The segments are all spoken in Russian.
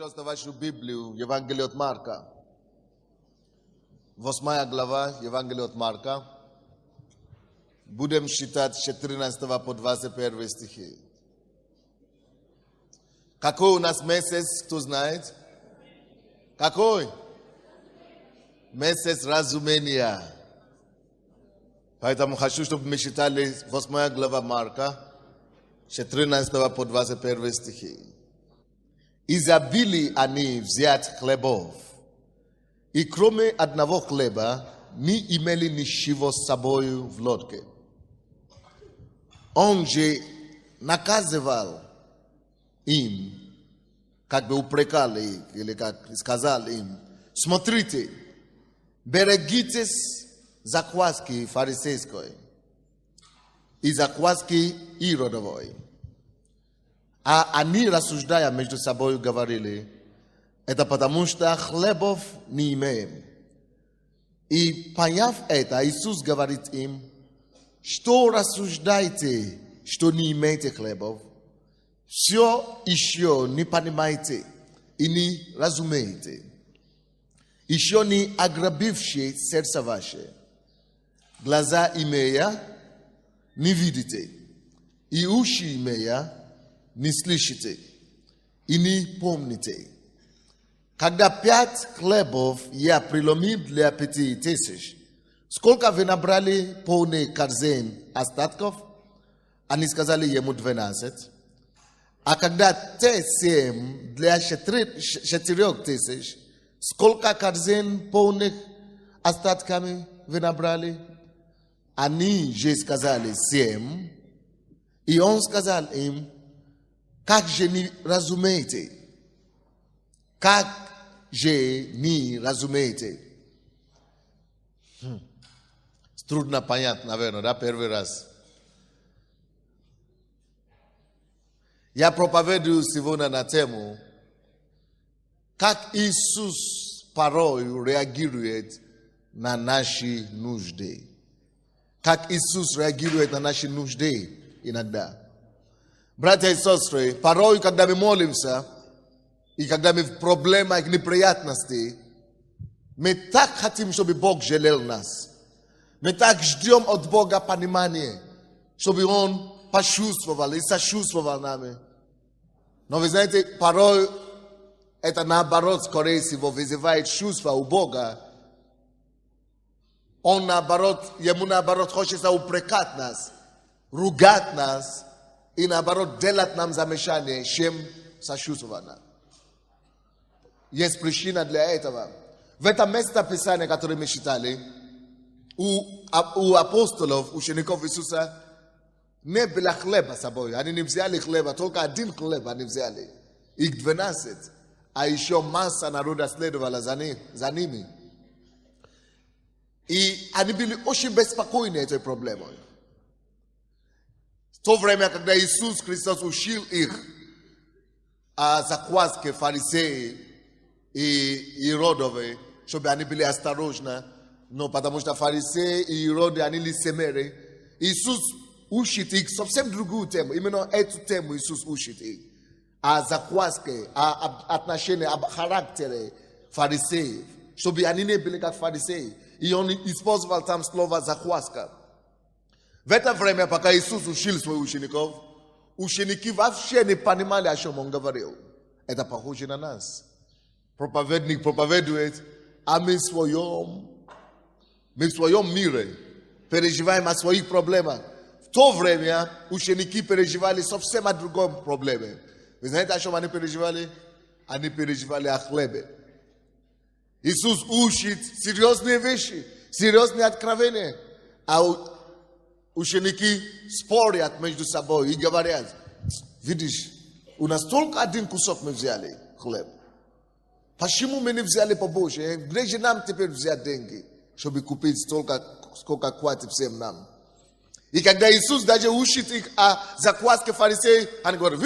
Пожалуйста, вашу Библию, Евангелие от Марка. 8 глава, Евангелие от Марка. Будем читать с 14 по 21 стихи. Какой у нас месяц, кто знает? Какой? Месяц разумения. Поэтому хочу, чтобы мы читали 8 глава Марка, с 14 по 21 стихи. И забили они взять хлебов. И кроме одного хлеба не имели ничего с собою в лодке. Он же наказывал им, как бы упрекал их, или как сказал им: смотрите, берегитесь закваски фарисейской и закваски Иродовой. А они, рассуждая между собой, говорили: это потому что хлебов не имеем. И поняв это, Иисус говорит им: что рассуждаете, что не имеете хлебов? Все еще не понимаете и не разумеете. Еще не ограбившие сердце ваше. Глаза имея, не видите, и уши имея, не слышите и не помните. Когда 5 хлебов я преломил для 5000, сколько вы набрали полный корзин остатков? Они сказали ему 12. А когда те 7 для 4000, сколько корзин полных остатками вы набрали? Они же сказали 7. И он сказал им: как же не разумеете? Как же не разумеете? Трудно понять, наверное, да, первый раз. Я проповедую сегодня на тему, как Иисус порой реагирует на наши нужды. Как Иисус реагирует на наши нужды иногда. Братья и сестры, порой, когда мы молимся, и когда мы в проблемах, неприятностях, мы так хотим, чтобы Бог жалел нас. Мы так ждем от Бога понимания, чтобы Он почувствовал и сочувствовал нами. Но вы знаете, порой это наоборот, скорее всего, вызывает чувство у Бога. Он наоборот, ему наоборот хочется упрекать нас, ругать нас, и наоборот делать нам замечание, чем сочувствовать нам. Есть причина для этого. В этом месте Писания, которое мы читали, у апостолов, учеников Иисуса, не было хлеба с собой. Они не взяли хлеба, только один хлеб они взяли. Их 12. А еще масса народа следовала за ними. И они были очень беспокойны этой проблемой. В то время, когда Иисус Христос учил их о закваске фарисеи и Иродовы, чтобы они были осторожны, но потому что фарисеи и Ироды, они лицемеры, Иисус учит их совсем другую тему. Именно эту тему Иисус учит их. О закваске, о отношении, о характере фарисеев, чтобы они не были как фарисеи. И он использовал там слово закваска. В это время, пока Иисус учил своих учеников, ученики вообще не понимали, о чем Он говорил. Это похоже на нас. Проповедник проповедует, а мы в своем мире переживаем о своих проблемах. В то время ученики переживали совсем о другом проблеме. Вы знаете, о чем они переживали? Они переживали о хлебе. Иисус учит серьезные вещи, серьезные откровения. А ученики спорят между собой и говорят: видишь, у нас только один кусок мы взяли, хлеб. Почему мы не взяли побольше? Где же нам теперь взять деньги, чтобы купить столько, сколько хватит всем нам? И когда Иисус даже учит их о закваске фарисеев, они говорят: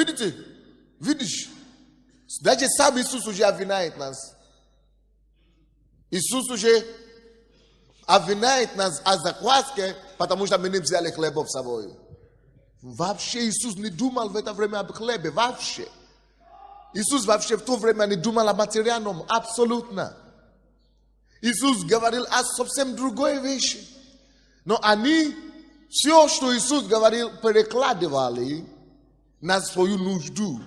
видишь, даже сам Иисус уже обвиняет нас. Иисус уже обвиняет нас о закваске, потому что мы не взяли хлебов с собой. Вообще Иисус не думал в это время об хлебе, вообще. Иисус вообще в то время не думал о материальном, абсолютно. Иисус говорил о совсем другой вещи. Но они все, что Иисус говорил, перекладывали на свою нужду.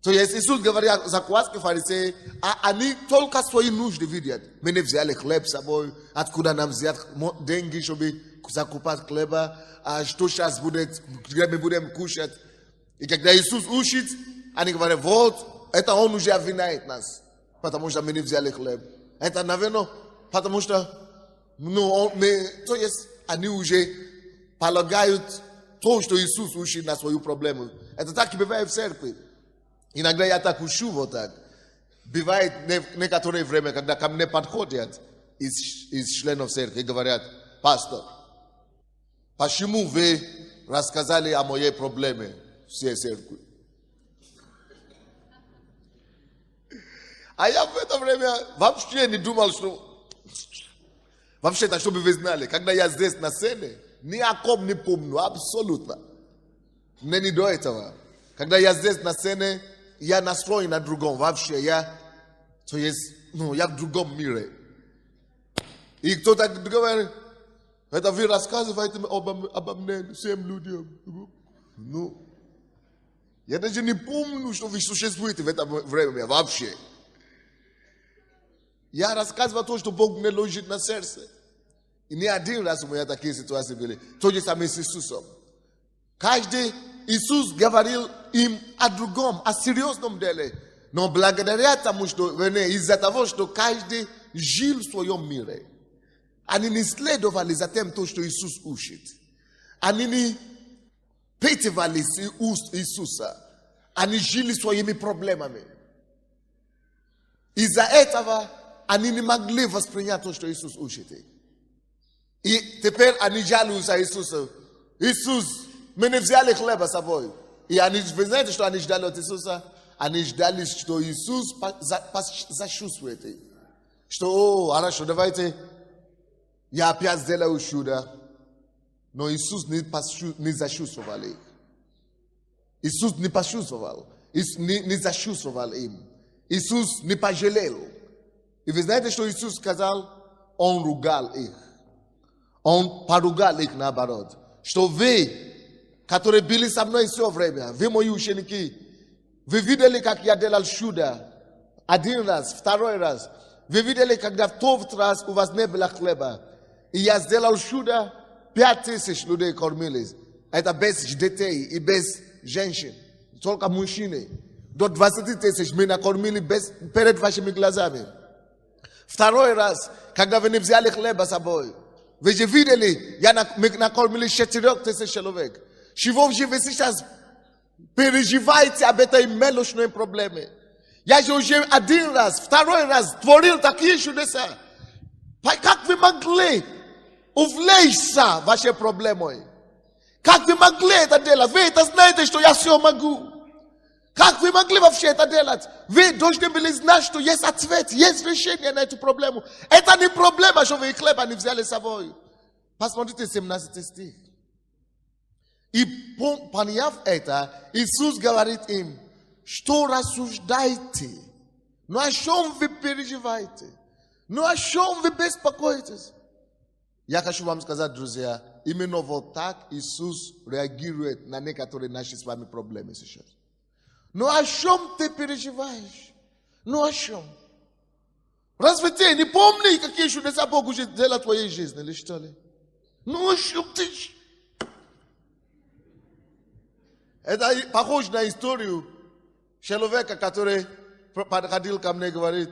То есть Иисус говорил о закваске фарисеи, а они только свои нужды видят. Мы не взяли хлеб с собой, откуда нам взять деньги, чтобы закупать хлеба, а что сейчас будет, где мы будем кушать. И когда Иисус учит, они говорят, вот, это Он уже обвиняет нас, потому что мы не взяли хлеб. Это, наверное, потому что, то есть, они уже полагают то, что Иисус учит на свою проблему. Это так и бывает в церкви. Иногда я так учу вот так. Бывает некоторое время, когда ко мне подходят из членов церкви и говорят, пастор, почему вы рассказали о моей проблеме всей церкви? А я в это время вообще не думал, что... Вообще-то, чтобы вы знали, когда я здесь на сцене, ни о ком не помню, абсолютно. Мне не до этого. Когда я здесь на сцене, я настроен на другом. Вообще, я в другом мире. И кто-то говорит, это вы рассказываете обо мне всем людям. Я даже не помню, что вы существуете в это время вообще. Я рассказываю то, что Бог мне ложит на сердце. И не один раз у меня такие ситуации были. То же самое с Иисусом. Каждый Иисус говорил им о другом, о серьезном деле. Но благодаря тому, что, из-за того, что каждый жил в своем мире, они не следовали за тем, то, что Иисус учит. Они не питывали уст Иисуса. Они жили своими проблемами. Из-за этого они не могли воспринять то, что Иисус учит. И теперь они жалуются Иисусу. Иисус, мы не взяли хлеба с собой. И они, вы знаете, что они ждали от Иисуса? Они ждали, что Иисус зачувствует. Что, хорошо, давайте, я опять сделаю чудо. Но Иисус не зачувствовал их. Иисус не почувствовал. Не зачувствовал им. Иисус не пожалел. И вы знаете, что Иисус сказал? Он ругал их. Он поругал их наоборот. Что вы, которые были со мной все время, вы мои ученики, вы видели, как я делал чудо. Один раз, второй раз. Вы видели, когда в тот раз у вас не было хлеба. И я сделал чудо, 5000 людей кормились. Это без детей и без женщин. Только мужчины. До 20 000 мы накормили перед вашими глазами. Второй раз, когда вы не взяли хлеба с собой. Вы же видели, мы накормили 4000 человек. Чего же вы сейчас переживаете об этой мелочной проблеме? Я же уже один раз, второй раз творил такие чудеса. Как вы могли увлечься вашей проблемой? Как вы могли это делать? Вы это знаете, что я все могу. Как вы могли вообще это делать? Вы должны были знать, что есть ответ, есть решение на эту проблему. Это не проблема, что вы хлеба не взяли с собой. Посмотрите 17 стих. И поняв это, Иисус говорит им, что рассуждаете? Ну о чем вы переживаете? Ну о чем вы беспокоитесь? Я хочу вам сказать, друзья, именно вот так Иисус реагирует на некоторые наши с вами проблемы сейчас. Ну о чем ты переживаешь? Ну о чем? Разве ты не помнишь, какие чудеса Бог уже сделал в твоей жизни, или что ли? Ну о чем ты? Это похоже на историю человека, который подходил ко мне и говорит,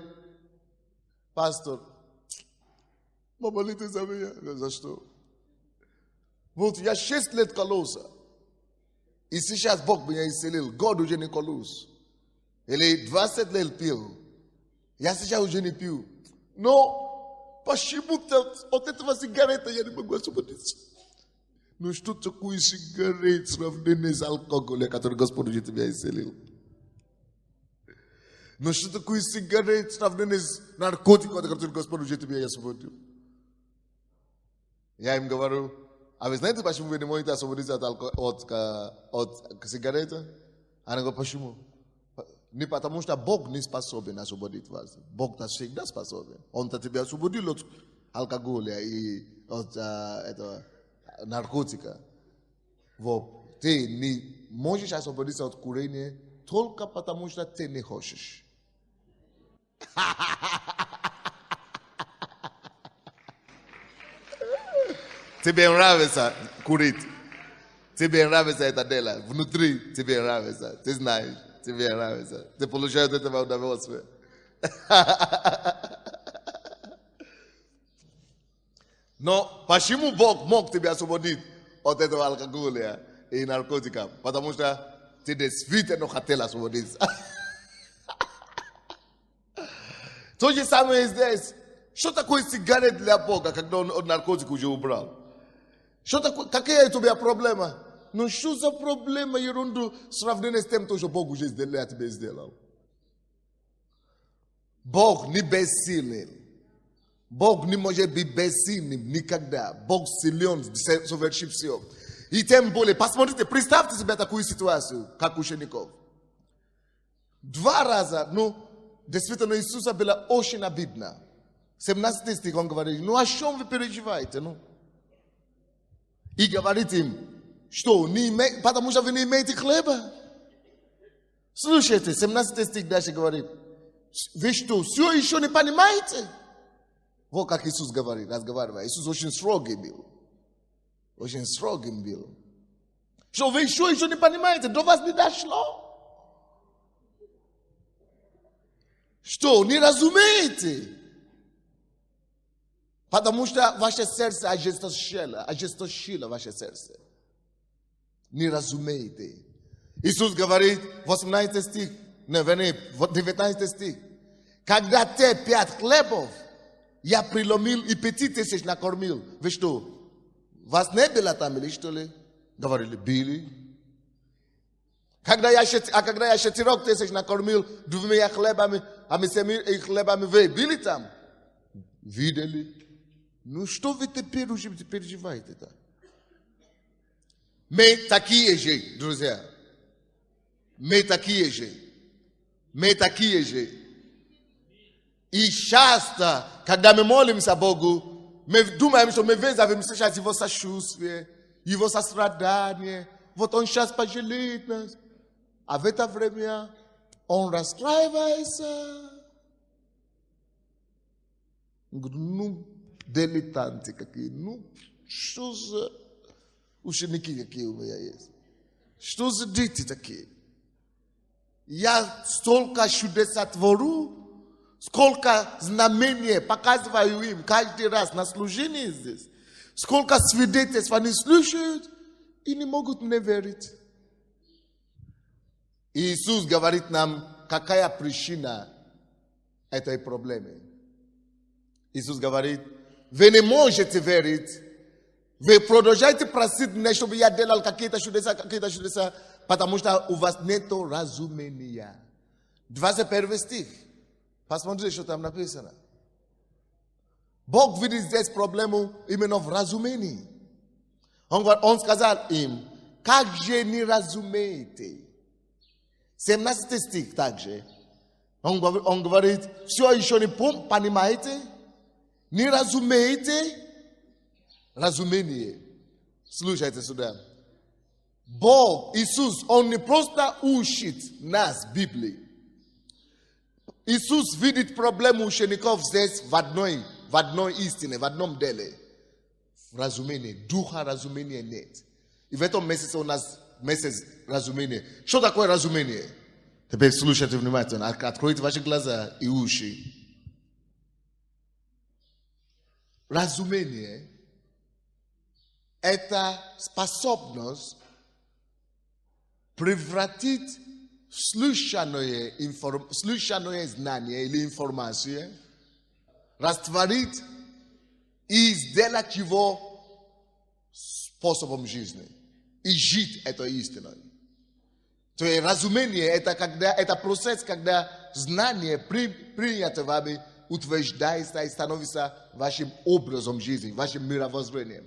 пастор, помолитесь за меня. За что? Вот я 6 лет кололся. И сейчас Бог меня исцелил. Год уже не колюсь. Или 20 лет пил. Я сейчас уже не пью. Но почему-то от этого сигарета я не могу освободиться. Ну что такое сигарет сравнение с алкоголем, который Господь уже тебя исцелил? Ну что такое сигарет сравнение с наркотиком, который Господь уже тебя освободил? Я им говорю, а вы знаете, почему вы не можете освободиться от сигарета? Они говорят, почему? Не потому что Бог не способен освободить вас. Бог всегда способен. Он-то тебя освободил от алкоголя и от этого наркотика. Вот. Ты не можешь освободиться от курения только потому, что ты не хочешь. Тебе нравится курить. Тебе нравится это дело. Внутри тебе нравится. Ты знаешь, тебе нравится. Ты получаешь от этого удовольствие. Но почему Бог мог тебя освободить от этого алкоголя и наркотиков? Потому что ты действительно хотел освободиться. То же самое здесь. Что такое сигарет для Бога, когда он наркотик уже убрал? Что такое, какая у тебя проблема? Ну что за проблема, ерунду, сравнение с тем, что Бог уже для тебя сделал? Бог не бессилен. Бог не может быть бессильным никогда. Бог силен совершить все. И тем более, посмотрите, представьте себе такую ситуацию, как учеников. 2 раза, действительно, Иисуса было очень обидно. 17 стих он говорит, о чем вы переживаете, И говорит им, что, потому что вы не имеете хлеба. Слушайте, 17 стих дальше говорит, вы что, все еще не понимаете? Вот как Иисус говорит, разговаривает. Иисус очень строгий был. Очень строгим был. Что вы еще не понимаете, до вас не дошло. Что, не разумеете? Потому что ваше сердце ожесточило ваше сердце. Не разумеете. Иисус говорит, 18 стих, 19 стих. Когда те 5 хлебов я преломил и 5000 накормил. Вы что, вас не было там или что ли? Говорили, били. Когда я 4000 накормил 2 хлебами, а 7 хлебами вы били там? Видели? Что вы теперь уже переживаете-то? Мы такие же, друзья. Мы такие же. И часто, когда мы молимся Богу, мы думаем, что мы вызовем сейчас Его сочувствие, Его сострадание. Вот Он сейчас пожалеет нас. А в это время Он расстраивается. Он говорит, дилетанты какие, что за ученики какие у меня есть? Что за дети такие? Я столько чудес творю, сколько знамений показываю им каждый раз на служении здесь. Сколько свидетельств они слушают и не могут мне верить. Иисус говорит нам, какая причина этой проблемы. Иисус говорит, вы не можете верить, вы продолжаете просить мне, чтобы я делал какие-то чудеса, потому что у вас нет разумения. 21 стих. Посмотрите, что там написано. Бог видит здесь проблему именно в разумении. Он сказал им, как же не разумеете? 17 стих также. Он говорит, все еще не понимаете? Не разумеете? Разумение. Слушайте сюда. Бог, Иисус, Он не просто учит нас в Библии. Иисус видит проблему учеников здесь в одной истине, в одном деле. Разумение. Духа разумения нет. И в этом месяце у нас месяц разумения. Что такое разумение? Теперь слушайте внимательно. Откройте ваши глаза и уши. Разумение – это способность превратить слышанное знание или информацию, растворить и сделать его способом жизни. И жить этой истиной. То есть разумение – это процесс, когда знание, принято вами, утверждается и становится вашим образом жизни, вашим мировоззрением.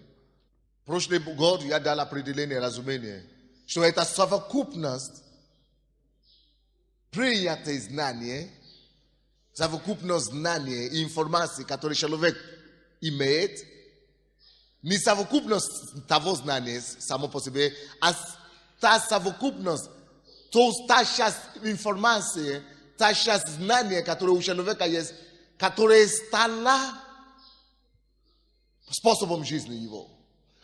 Прошлый год я дал определение разумения, что это совокупность Przyjęte znanie, zawokupno znanie i informacje, które człowiek imieje, nie zawokupność tego znania samo po sobie, a ta zawokupność to ta часть informacji, ta часть znania, które u człowieka jest, które stała sposobem życia jego,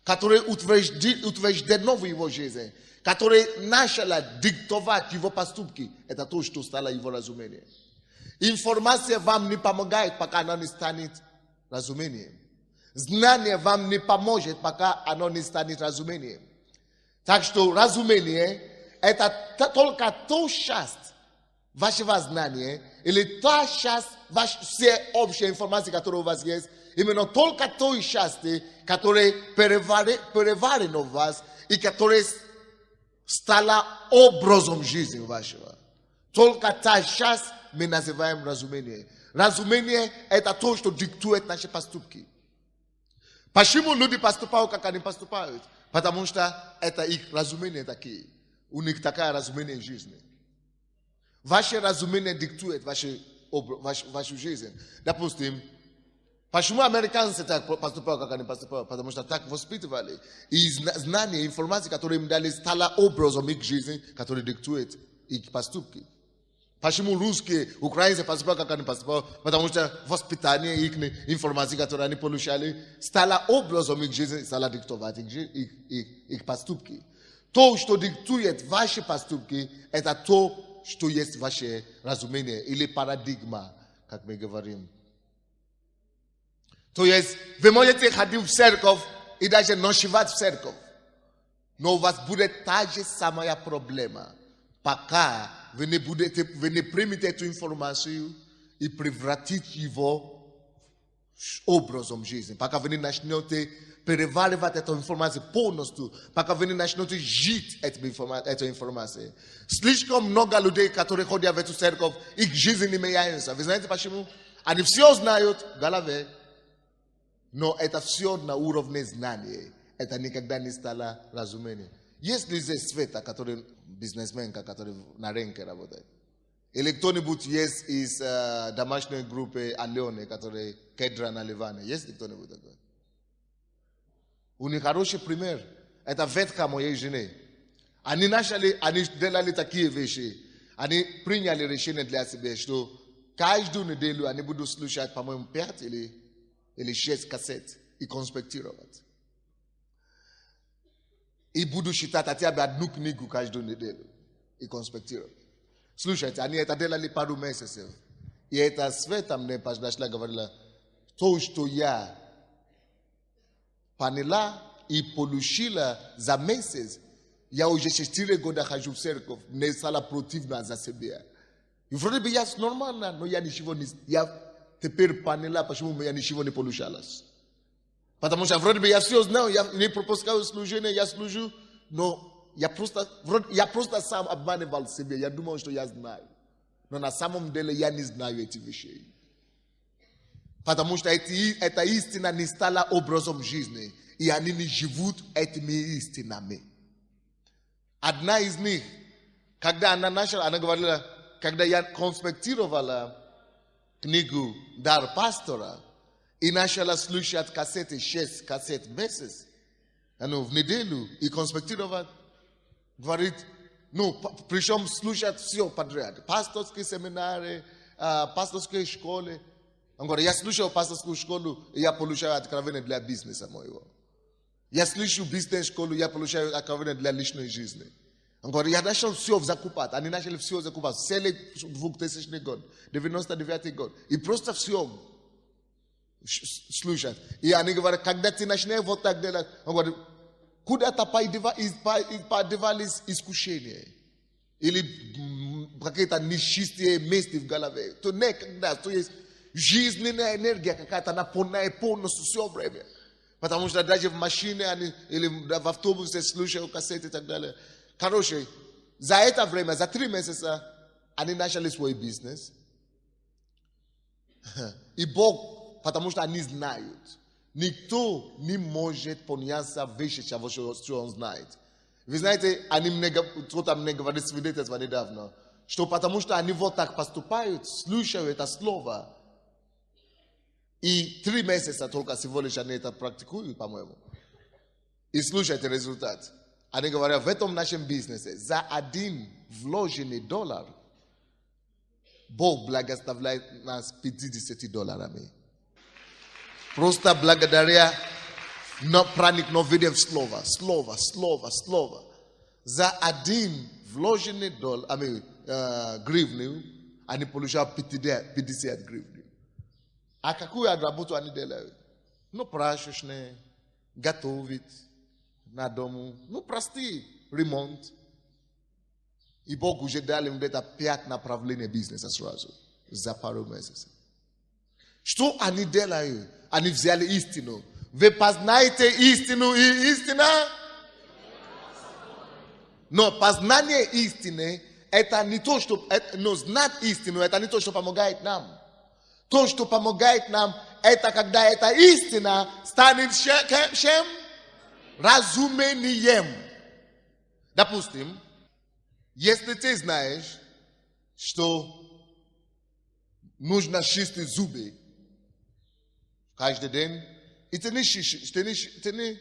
które utwierdziło jego życie, które начала диктовать его поступки, это то, что стало его разумением. Информация вам не помогает, пока она не станет разумением. Знание вам не поможет, пока оно не станет разумением. Так что разумение – это только та часть вашего знания, или та часть всей общей информации, которая у вас есть, именно только той части, которая переварена в вас и которая стала образом жизни вашего. Только та часть мы называем разумение. Разумение – это то, что диктует наши поступки. Почему люди поступают, как они поступают? Потому что это их разумение такие. У них такое разумение жизни. Ваше разумение диктует вашу жизнь. Допустим, почему американцы так поступают, как они поступают? Потому что так воспитывали. И знание, информация, которую им дали, стала образом их жизни, который диктует их поступки. Почему русские, украинцы поступают, как они поступают? Потому что воспитание их информации, которую они получали, стало образом их жизни, стало диктовать их поступки. То, что диктует ваши поступки, это то, что есть ваше разумение или парадигма, как мы говорим. То есть вы можете ходить в церковь и даже ночевать в церковь, но у вас будет та же самая проблема, пока вы не примете эту информацию и превратите его образом жизни, пока вы не начнете переваривать эту информацию полностью, пока вы не начнете жить этой информацией. Слишком много людей, которые ходят в эту церковь, их жизнь не меняется. Вы знаете почему? Они все знают в голове, но это все на уровне знания. Это никогда не стало разумением. Есть ли здесь Света, который бизнесменка, который на рынке работает? Или кто-нибудь есть из домашней группы Алены, который кедра на Ливане? Есть ли кто-нибудь такой? У них хороший пример. Это ветка моей жены. Они делали такие вещи. Они приняли решение для себя, что каждую неделю они будут слушать, по-моему, 5 или 6 кассет и конспектировать. И буду читать хотя бы одну книгу каждую неделю и конспектировать. Слушайте, они это делали пару месяцев. И это Света мне подошла и говорила, то, что я поняла и получила за месяц, я уже 4 года хожу в церковь, мне стало противно за себя. И вроде бы я нормально, но я ничего не... Я теперь поняла, почему я ничего не получалось. Потому что вроде бы я все знаю, я не пропускаю служение, я служу, но я просто сам обманывал себя, я думал, что я знаю. Но на самом деле я не знаю эти вещи. Потому что эта истина не стала образом жизни, и они не живут этими истинами. Одна из них, когда она начала, она говорила, когда я конспектировала книгу «Дар пастора», и начала слушать кассеты, 6 кассет в месяц, в неделю, и конспектировать, говорит, причем слушать все подряд. Пасторские семинары, пасторские школы. Он говорит, я слушал пасторскую школу, и я получаю откровение для бизнеса моего. Я слышу бизнес-школу, я получаю откровение для личной жизни. Он говорит, я начал все закупать. Они начали все закупать. Целый 2000 год, 99 год. И просто все слушать. И они говорят, когда ты начинаешь вот так делать, он говорит, куда-то подевались искушения. Или какие-то нечистые мысли в голове. То никогда, то есть жизненная энергия какая-то наполняет полностью все время. Потому что даже в машине или в автобусе слушают кассеты и так далее. Короче, за это время, за 3 месяца, они начали свой бизнес. И Бог, потому что они знают. Никто не может поняться выше того, что он знает. Вы знаете, кто-то мне говорит свидетельство недавно, что потому что они вот так поступают, слушают это слово, и 3 месяца только всего лишь они это практикуют, по-моему, и слушают результат. Они говорят, в этом нашем бизнесе за $1 вложенный $1 Бог благословляет нас $50. Просто благодаря проникновением слова. За 1 вложенный гривну они получают 50 гривен. А какую работу они делают? Ну, прачечные, готовить на дому. Ну, простой ремонт. И Бог уже дал им где-то 5 направлений бизнеса сразу. За пару месяцев. Что они делают? Они взяли истину. Вы познаете истину, и истина? Но познание истины, это не то, что... Но знать истину, это не то, что помогает нам. То, что помогает нам, это когда эта истина станет чем? Разумением. Допустим, если ты знаешь, что нужно чистить зубы каждый день, и ты не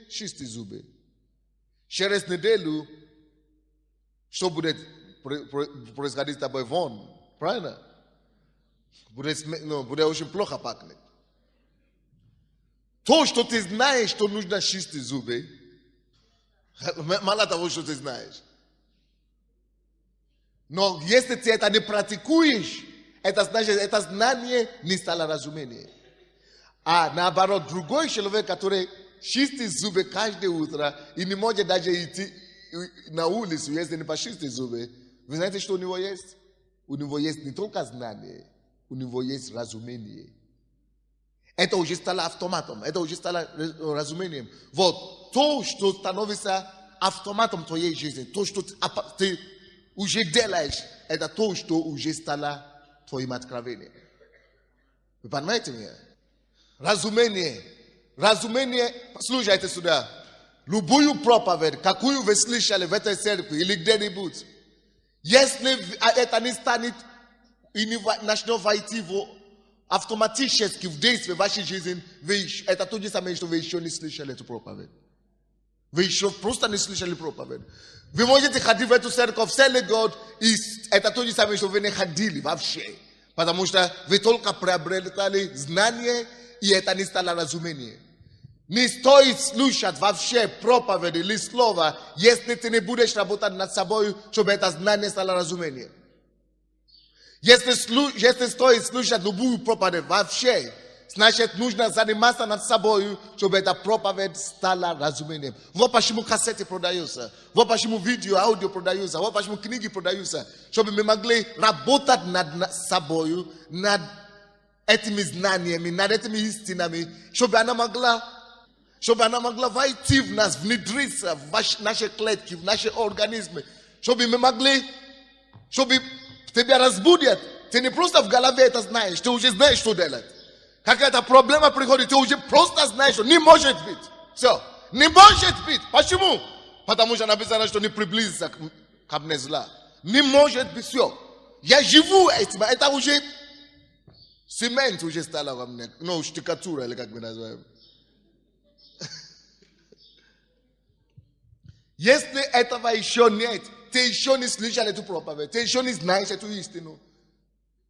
чистишь зубы. Через неделю, что будет происходить с тобой вон? Правильно? Будет очень плохо пахнет. То, что ты знаешь, что нужно чистить зубы, мало того, что ты знаешь. Но если ты это не практикуешь, это значит, это знание не стало разумением. А наоборот, другой человек, который чистит зубы каждое утро и не может даже идти на улицу, если не почистит зубы, вы знаете, что у него есть? У него есть не только знание, у него есть разумение. Это уже стало автоматом, это уже стало разумением. Вот, то, что становится автоматом твоей жизни, то, что ты уже делаешь, это то, что уже стало твоим откровением. Вы понимаете меня? Разумение. Разумение, слушайте сюда. Любую проповедь, какую вы слышали в этой церкви или где-нибудь, если это не станет и не начнет войти автоматически в действие вашей жизни, это то же самое, что вы еще не слышали эту проповедь. Вы еще просто не слышали проповедь. Вы можете ходить в эту церковь целый год, и это то же самое, что вы не ходили вообще. Потому что вы только приобретали знание, и это не стало разумение. Не стоит слушать вообще проповедь или слово, если ты не будешь работать над собой, чтобы это знание стало разумением. Если стоит слушать любую проповедь вообще, значит, нужно заниматься над собой, чтобы эта проповедь стала разумением. Вот почему кассеты продаются, вот почему видео, аудио продаются, вот почему книги продаются, чтобы мы могли работать над собой, над этими знаниями, над этими истинами, чтобы она могла войти в нас, внедриться в наши клетки, в наши организмы, чтобы мы могли, чтобы тебя разбудят. Ты не просто в голове это знаешь, ты уже знаешь, что делать. Какая-то проблема приходит, ты уже просто знаешь, что не может быть. Все, не может быть. Почему? Потому что написано, что не приблизится ко мне зла. Не может быть, все. Я живу этим, это уже цемент уже стало во мне. Ну, штукатура, или как мы называем. Если этого еще нет, ты еще не слышал эту проповедь, ты еще не знаешь эту истину.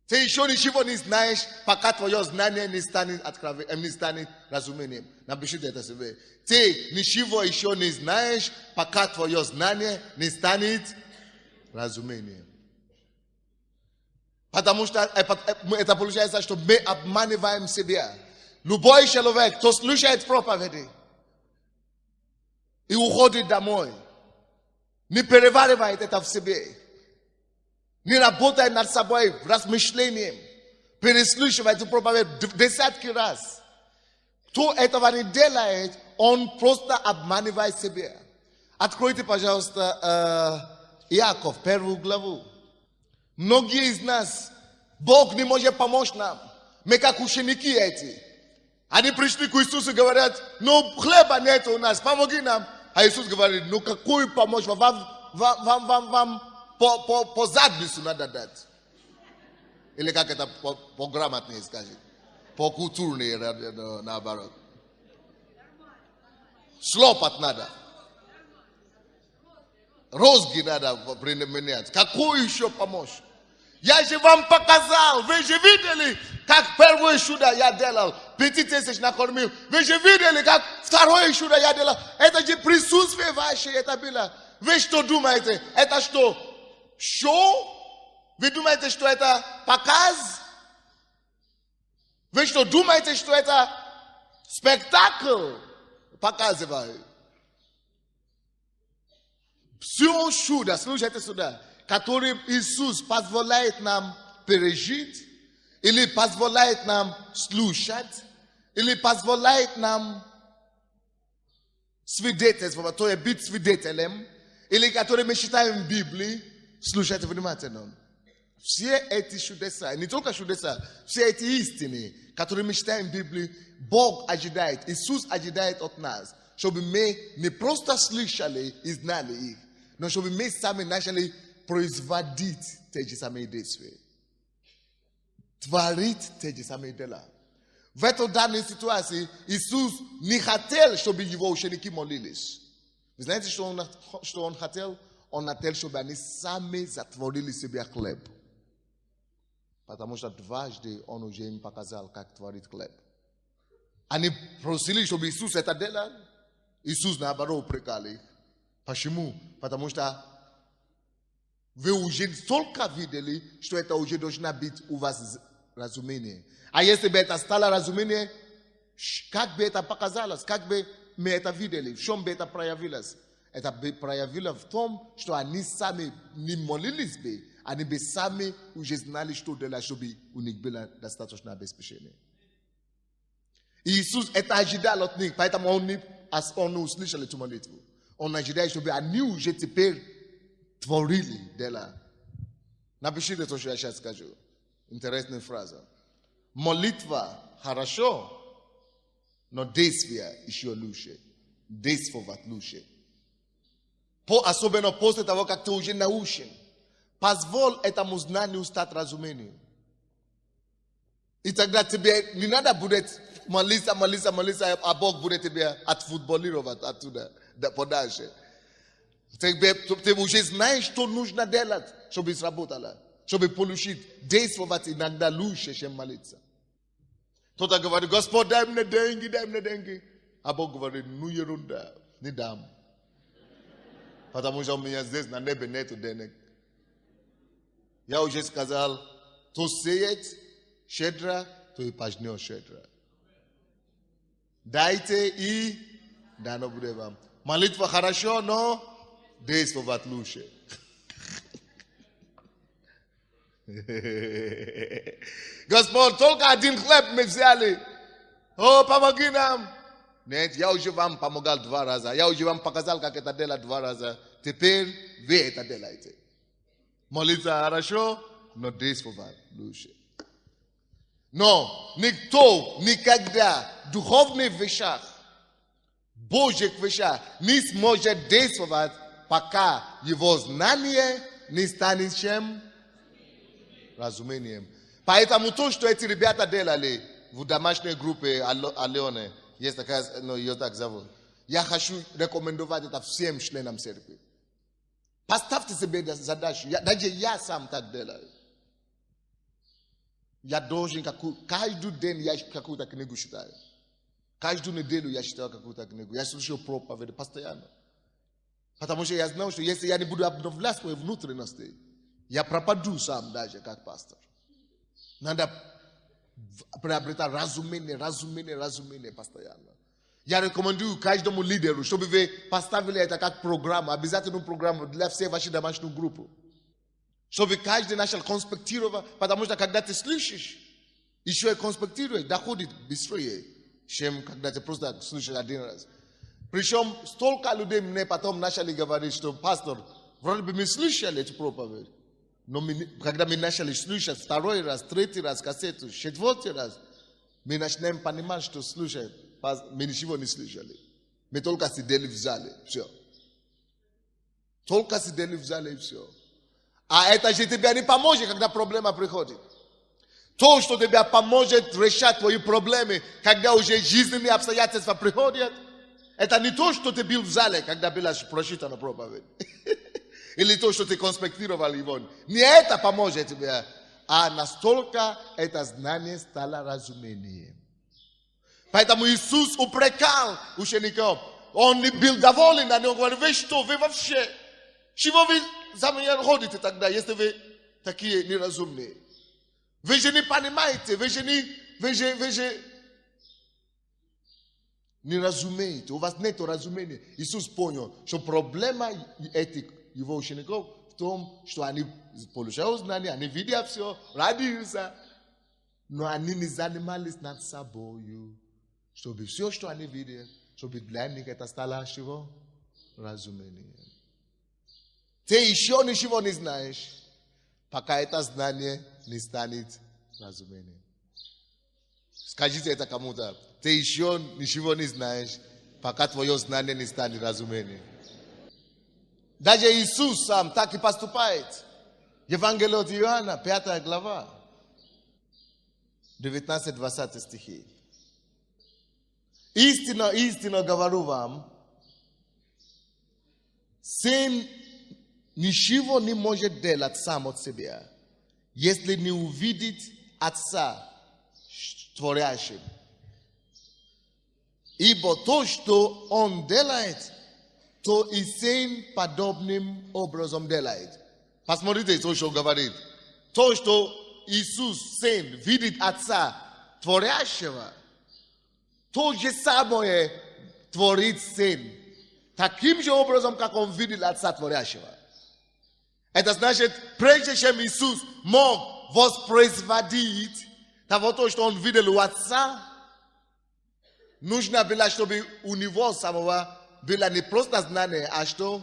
Ты еще ничего не знаешь, пока твое знание не станет разумением. Напишите это себе. Ты ничего еще не знаешь, пока твое знание не станет разумением. Потому что это получается, что мы обманываем себя. Любой человек, кто слушает проповеди и уходит домой, не переваривает это в себе. Не работает над собой размышлением, переслушивает эту проповедь десятки раз. Кто этого не делает, он просто обманывает себя. Откройте, пожалуйста, Иаков, 1 главу. Многие из нас, Бог не может помочь нам. Мы как ученики эти. Они пришли к Иисусу и говорят, ну хлеба нет у нас, помоги нам. А Иисус говорит, ну какую помощь вам по задницу надо дать. Или как это по грамотнее скажет. По культурнее наоборот. Шлопать надо. Розги надо применять. Какую еще помощь? Я же вам показал. Вы же видели, как первое чудо я делал. 5000 накормил. Вы же видели, как второе чудо я делал. Это же присутствие ваше. Это было. Вы что думаете? Это что? Шоу? Вы думаете, что это показ? Вы что думаете, что это спектакль? Показывают. Все чудо, слушайте сюда, которым Иисус позволяет нам пережить, или позволяет нам слушать, или позволяет нам свидетельствовать, то есть быть свидетелем, или которые мы читаем в Библии, слушайте внимательно. Все эти чудеса, не только чудеса, все эти истины, которые мы читаем в Библии, Бог ожидает, Иисус ожидает от нас, чтобы мы не просто слышали и знали их, но чтобы мы сами начали производить те же самые действия. Творить те же самые дела. В этой данной ситуации Иисус не хотел, чтобы его ученики молились. Вы знаете, что он хотел? Он хотел, чтобы они сами затворили себе хлеб. Потому что дважды он уже им показал, как творить хлеб. Они просили, чтобы Иисус это делал. Иисус наоборот упрекал их. Почему? Потому что вы уже столько видели, что это уже должно быть у вас разумение. А если бы это стало разумение, как бы это показалось, как бы мы это видели, в чем бы это проявилось? Это бы проявилось в том, что они сами не молились бы, они бы сами уже знали, что делать, чтобы у них было достаточно обеспечения. Иисус это ожидал от них, поэтому он не услышал эту молитву. Он ожидает, чтобы они уже теперь творили дела. Напишите то, что я сейчас скажу. Интересная фраза. Молитва хорошо, но действия еще лучше. Действовать лучше. Особенно после того, как ты уже научен. Позволь этому знанию стать разумением. И тогда тебе не надо будет молиться, а Бог будет тебя отфутболировать оттуда, подальше. Ты уже знаешь, что нужно делать, чтобы сработало, чтобы получить, действовать иногда лучше, чем молиться. Кто-то говорит, Господь, дай мне деньги. А Бог говорит, ну ерунда, не дам. Потому что у меня здесь на небе нету денег. Я уже сказал, кто сеет щедро, то и пожнет щедро. Дайте и дано будет вам. Молитва хорошо, но действовать лучше. Господь, только один хлеб мы взяли. О, помоги нам. Нет, я уже вам помогал 2 раза. Я уже вам показал, как это делать 2 раза. Теперь вы это делаете. Молиться хорошо, но действовать лучше. Но никто никогда в духовных вещах, Божьих вещах не сможет действовать, пока его знание не станет чем? Разумением. Поэтому то, что эти ребята делали в домашней группе Алёны, есть такая, ее так зовут, я хочу рекомендовать это всем членам церкви. Поставьте себе задачу. Даже я сам так делаю. Я должен каждый день я какую-то книгу читаю. Каждую неделю я читаю какую-то книгу. Я слушаю проповеди постоянно. Потому что я знаю, что если я не буду обновлять свои внутренности, я пропаду сам даже как пастор. Надо приобретать разумение постоянно. Я рекомендую каждому лидеру, чтобы вы поставили это как программу, обязательную программу для всей вашей домашней группы. Чтобы каждый начал конспектировать, потому что когда ты слышишь, еще и конспектируешь, доходит быстрее, чем когда ты просто слышишь один раз. Причем столько людей мне потом начали говорить, что пастор, вроде бы мы слышали эту проповедь, но когда мы начали слушать 2-й раз, 3-й раз кассету, 4-й раз, мы начинаем понимать, что слушать, мы ничего не слышали. Мы только сидели в зале, все. Только сидели в зале и все. А это же тебе не поможет, когда проблема приходит. То, что тебе поможет решать твои проблемы, когда уже жизненные обстоятельства приходят, это не то, что ты был в зале, когда была прочитана проповедь. Или то, что ты конспектировал его. Не это поможет тебе, а настолько это знание стало разумением. Поэтому Иисус упрекал учеников. Он не был доволен, он говорит, вы что, вы вообще, чего вы за меня ходите тогда, если вы такие неразумные? Вы же не понимаете, вы же не разумеете, у вас нет разумения. Иисус понял, что проблема этих его учеников в том, что они получают знания, они видят все, радуются, но они не занимались над собой, чтобы все, что они видят, чтобы для них это стало чего? Разумением. Ты еще ничего не знаешь, пока это знание не станет разумением. Скажите это кому-то. Ты еще ничего не знаешь, пока твое знание не станет разумением. Даже Иисус сам так и поступает. Евангелие от Иоанна, 5 глава, 19-20 стихи. Истинно, истинно говорю вам, сын ничего не может делать сам от себя, если не увидит Отца творящим. Ибо то, что он делает, то и сын подобным образом делает. Посмотрите, то, что говорит. То, что Иисус, сын, видит Отца творящего, то же самое творит сын. Таким же образом, как он видит Отца творящего. Это значит, прежде чем Иисус мог воспроизводить того, то, что он видел у Отца, нужно было, чтобы у него самого было не просто знание, а что?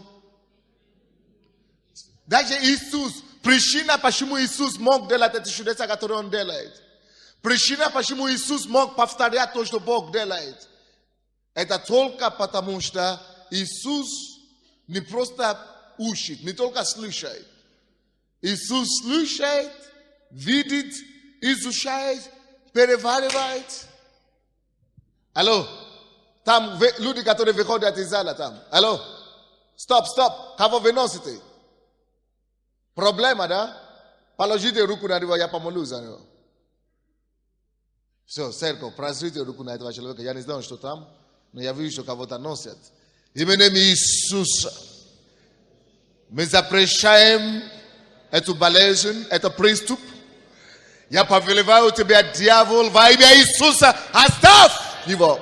Даже Иисус, причина, почему Иисус мог делать эти чудеса, которые он делает. Причина, почему Иисус мог повторять то, что Бог делает. Это только потому, что Иисус не просто учит, не только слышит. Иисус слышит, видит, изучает, переваривает. Алло? Там люди, которые выходят из зала там. Алло? Стоп. Кого вы носите? Проблема, да? Положите руку на него, я помолюсь за него. Все, церковь, положите руку на этого человека. Я не знаю, что там, но я вижу, что кого-то носят. Именем Иисуса. Мы запрещаем эту болезнь, это приступ. Я повелеваю тебя, дьявол, во имя Иисуса, оставь его.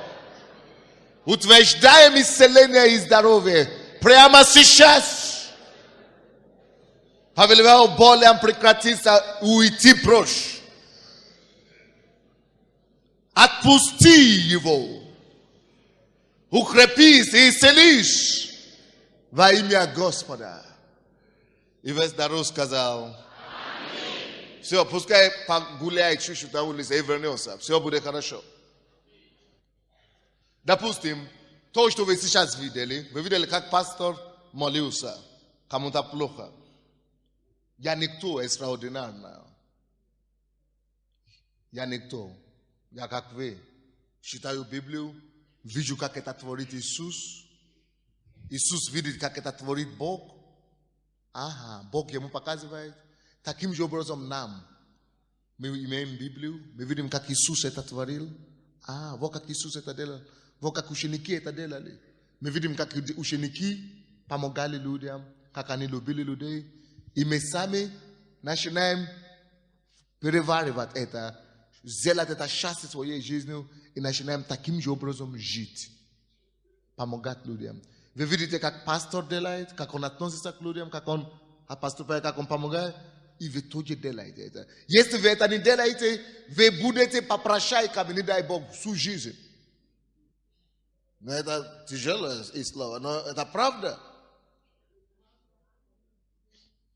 Утверждаем исцеление и здоровье прямо сейчас. Повелеваю болям прекратиться, уйти прочь. Отпусти его. Укрепись и исцелишь во имя Господа. И весь народ сказал: аминь. Все, пускай погуляет чуть-чуть на улице и вернется. Все будет хорошо. Допустим, то, что вы сейчас видели, вы видели, как пастор молился, кому-то плохо. Я никто экстраординарный. Я никто. Я как вы. Читаю Библию, вижу, как это творит Иисус. Иисус видит, как это творит Бог. Ага, Бог ему показывает. Таким же образом нам. Мы имеем Библию, мы видим, как Иисус это творил. Вот как Иисус это делал. Вот как ученики это делали. Мы видим, как ученики помогали людям, как они любили людей. И мы сами начинаем переваривать это, сделать это счастье своей жизнью и начинаем таким же образом жить. Помогать людям. Вы видите, как пастор делает, как он относится к людям, как он поступает, как он помогает. И вы тоже делаете это. Если вы это не делаете, вы будете попрошайками, не дай Бог, всю жизнь. Но это тяжелое слово, но это правда.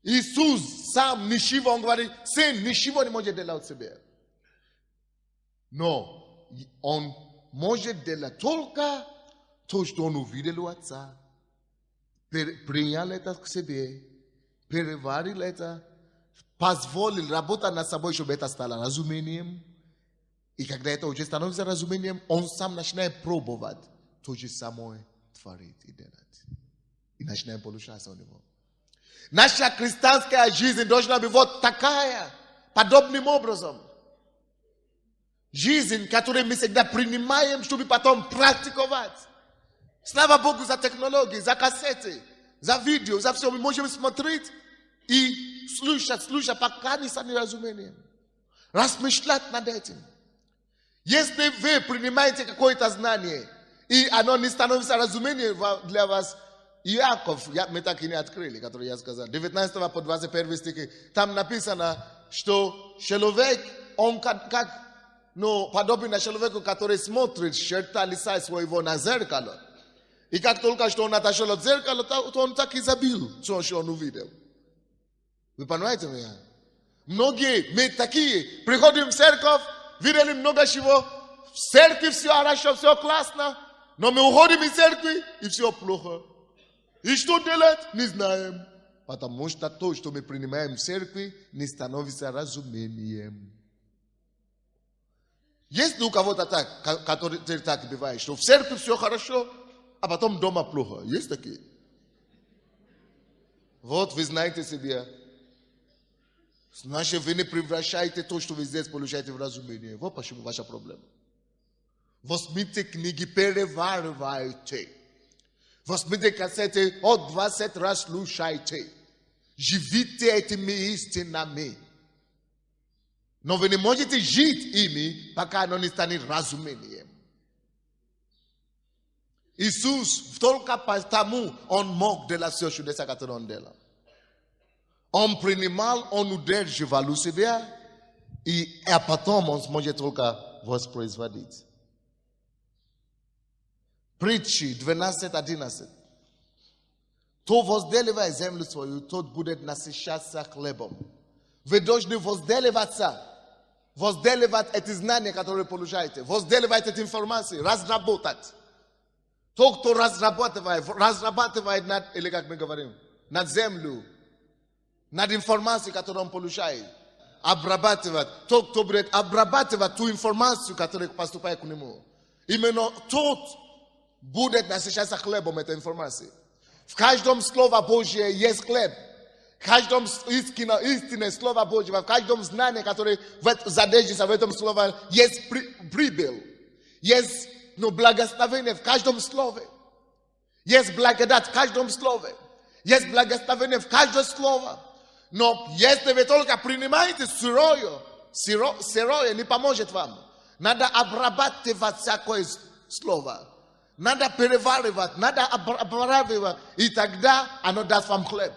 Иисус сам ничего, он говорит, сын ничего не может делать себе. Но он может делать только то, что он увидел у Отца, принял это к себе, переварил это, позволил работать над собой, чтобы это стало разумением. И когда это уже становится разумением, он сам начинает пробовать то же самое творить и делать. И начинает получаться у него. Наша христианская жизнь должна быть вот такая, подобным образом. Жизнь, которую мы всегда принимаем, чтобы потом практиковать. Слава Богу за технологии, за кассеты, за видео, за все. Мы можем смотреть и слушать, пока не станет разумением. Размышлять над этим. Если вы принимаете какое-то знание, и оно не становится разумением для вас, Иаков, мы так и не открыли, который я сказал, 19 по 21 стихи, там написано, что человек, он подобен на человеку, который смотрит черта лица своего на зеркало. И как только что он отошел от зеркала, то он так и забил, что он увидел. Вы понимаете меня? Многие, мы такие, приходим в церковь, видели много чего, в церкви все хорошо, все классно, но мы уходим из церкви, и все плохо. И что делать? Не знаем. Потому что то, что мы принимаем в церкви, не становится разумением. Есть ли у кого-то так, который так бывает, что в церкви все хорошо, а потом дома плохо? Есть такие? Вот вы знаете себя. Значит, вы не превращаете то, что вы здесь получаете, в разумение. Вот почему ваша проблема. Возьмите книги, переваривайте. Возьмите кассеты, от 20 раз слушайте. Живите этими истинами. Но вы не можете жить ими, пока оно не станет разумением. Иисус, только потому он мог делать все чудеса, которые он делал. Он принимал, он удерживал у себя, и потом он сможет только воспроизводить. Притчи 12:11. Кто возделывает землю свою, тот будет насыщаться хлебом. Вы должны возделываться. Возделывать эти знания, которые получаете. Возделывать эти информации, разработать. Тот, кто разрабатывает над, или как мы говорим, над землю, над информацией, которую он получает. Обрабатывать. Тот, кто будет обрабатывать ту информацию, которая поступает к нему. Именно тот будет насыщаться хлебом этой информации. В каждом слове Божьем есть хлеб. В каждом истинное слово Божьего, в каждом знании, которое задержится в этом слове, есть прибыль. Есть благословение в каждом слове. Есть благодать в каждом слове. Есть благословение в каждом слове. Но если вы только принимаете сырое не поможет вам. Надо обрабатывать всякое слово. Надо переваривать, надо обрабатывать, и тогда оно даст вам хлеб.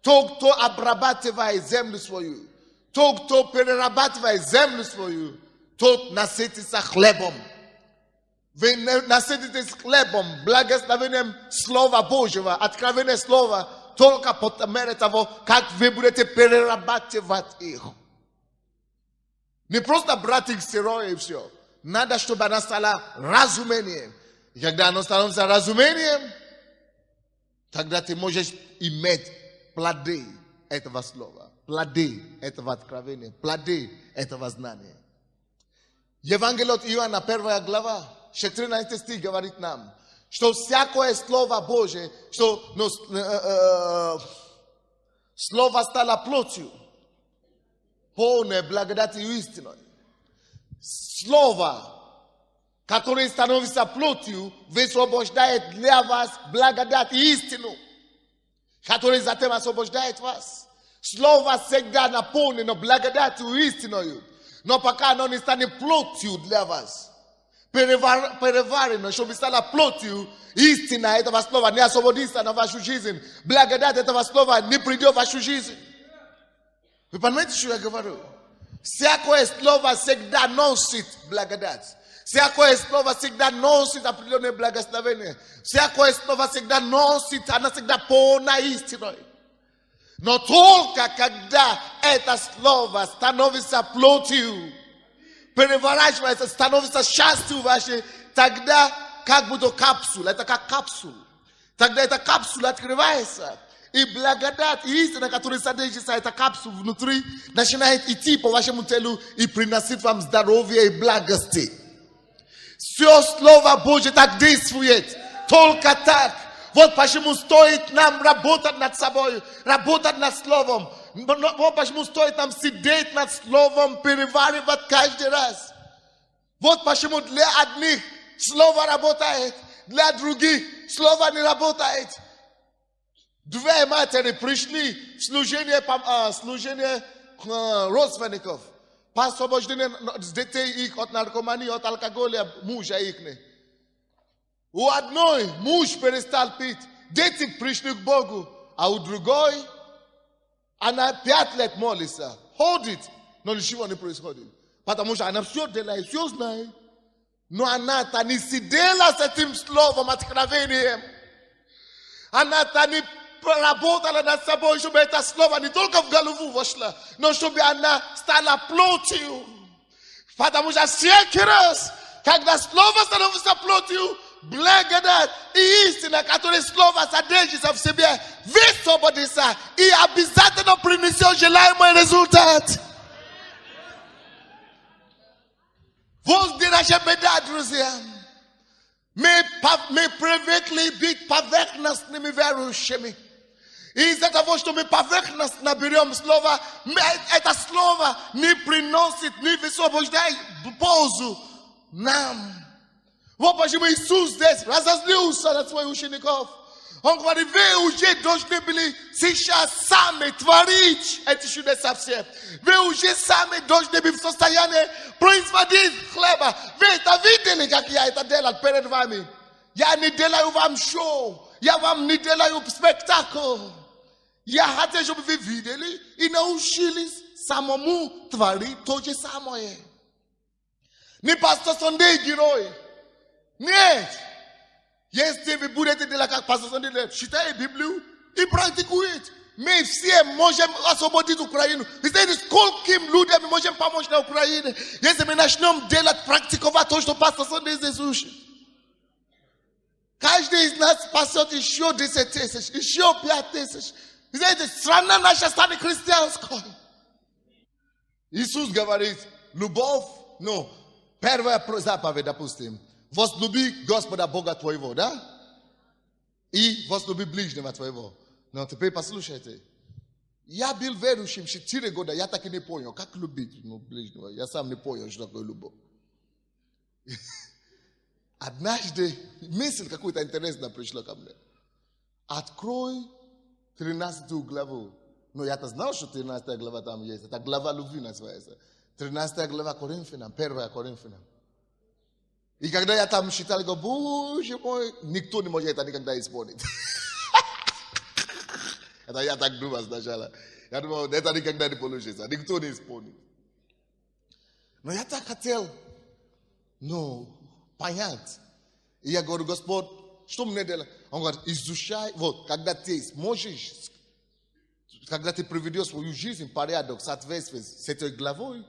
Тот, кто обрабатывает землю свою, тот, кто перерабатывает землю свою, тот насытится хлебом. Вы насытитесь хлебом, благословением Слова Божьего, откровение Слова, только по мере того, как вы будете перерабатывать их. Не просто брать их сырое и все. Надо, чтобы оно стало разумением. И когда оно становится разумением, тогда ты можешь иметь плоды этого слова, плоды этого откровения, плоды этого знания. Евангелие от Иоанна, 1 глава, 14 стих говорит нам, что всякое слово Божие, что слово стало плотью, полное благодатью и истиной. Слово, которое становится плотью, высвобождает для вас благодать и истину, который затем освобождает вас. Слово всегда наполнено благодатью и истиною, но пока оно не станет плотью для вас, переварено, чтобы стало плотью, истина этого слова не освободится на вашу жизнь, благодать этого слова не придет в вашу жизнь. Вы понимаете, что я говорю? Всякое слово всегда носит благодать. Всякое слово всегда носит определенное благословение. Всякое слово всегда носит, оно всегда полна истиной. Но только когда это слово становится плотью, переворачивается, становится частью вашей, тогда как будто капсула, это как капсула. Тогда эта капсула открывается, И благодать и истина, которая содержится, это капсула внутри, начинает идти по вашему телу и приносит вам здоровье и благости. Все Слово Божье так действует. Только так. Вот почему стоит нам работать над собой, работать над Словом. Вот почему стоит нам сидеть над Словом, переваривать каждый раз. Вот почему для одних Слово работает, для других Слово не работает. Две матери пришли в служение родственников по освобождению детей их от наркомании, от алкоголя, мужа их. У одной муж перестал пить, дети пришли к Богу, а у другой она 5 лет молится, ходит, но ничего не происходит. Потому что она все делает, все знает. Но она-то не сидела с этим словом, откровением. Она-то не работала над собой, чтобы это слово не только в голову вошло, но чтобы она стала плотью. Потому что всякий раз, когда слово становится плотью, благодать и истина, которая слово содержится в себе, высвободится и обязательно принесет желаемый результат. Вот где наша беда, друзья. Мы привыкли быть поверхностными верующими. И из-за того, что мы поверхностно берем слово, это слово не приносит, не высвобождает пользу нам. Вот почему Иисус здесь разозлился на своих учеников. Он говорит, вы уже должны были сейчас сами творить эти чудеса все. Вы уже сами должны быть в состоянии производить хлеба. Вы это видели, как я это делал перед вами. Я не делаю вам шоу. Я вам не делаю спектакль. Я хочу, чтобы вы видели и научились самому творить то же самое. Не пастор Сандей герой. Нет. Если вы будете делать как пастор Сандей, читайте Библию и практикуйте. Мы все можем освободить Украину. Если скольким людям мы можем помочь на Украине, если мы начнем делать, практиковать то, что пастор Сандей здесь учит. Каждый из нас спасет еще 10 тысяч, еще 5 тысяч. Знаете, страна наша станет христианской. Иисус говорит, любовь, ну, первая заповедь, допустим, возлюби Господа Бога твоего, да? И возлюби ближнего твоего. Но теперь послушайте. Я был верующим 4 года, я так и не понял, как любить ближнего. Я сам не понял, что такое любовь. Однажды мысль какую-то интересная пришла ко мне. Открой 13 главу. Но я-то знал, что 13 глава там есть. Это глава любви называется. 13 глава Коринфянам, 1 Коринфянам. И когда я там читал, я говорю, боже мой, никто не может это никогда исполнить. Это я так думал сначала. Я думал, это никогда не получится. Никто не исполнит. Но я так хотел, понять. И я говорю, Господь, что мне делать? Он говорит, изучай, вот, когда ты сможешь, когда ты приведешь свою жизнь в порядок, в соответствии с этой главой,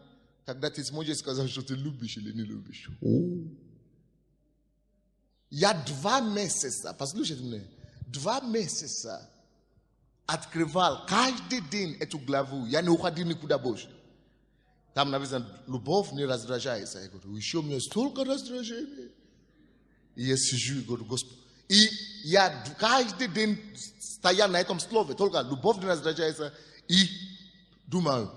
когда ты сможешь сказать, что ты любишь или не любишь. Я 2 месяца, послушайте меня, 2 месяца открывал каждый день эту главу. Я не уходил никуда больше. Там написано, любовь не раздражается. Я говорю, еще у меня столько раздражения. И я сижу и говорю, Господи. И я каждый день стоял на этом слове, только любовь не раздражается. И думаю,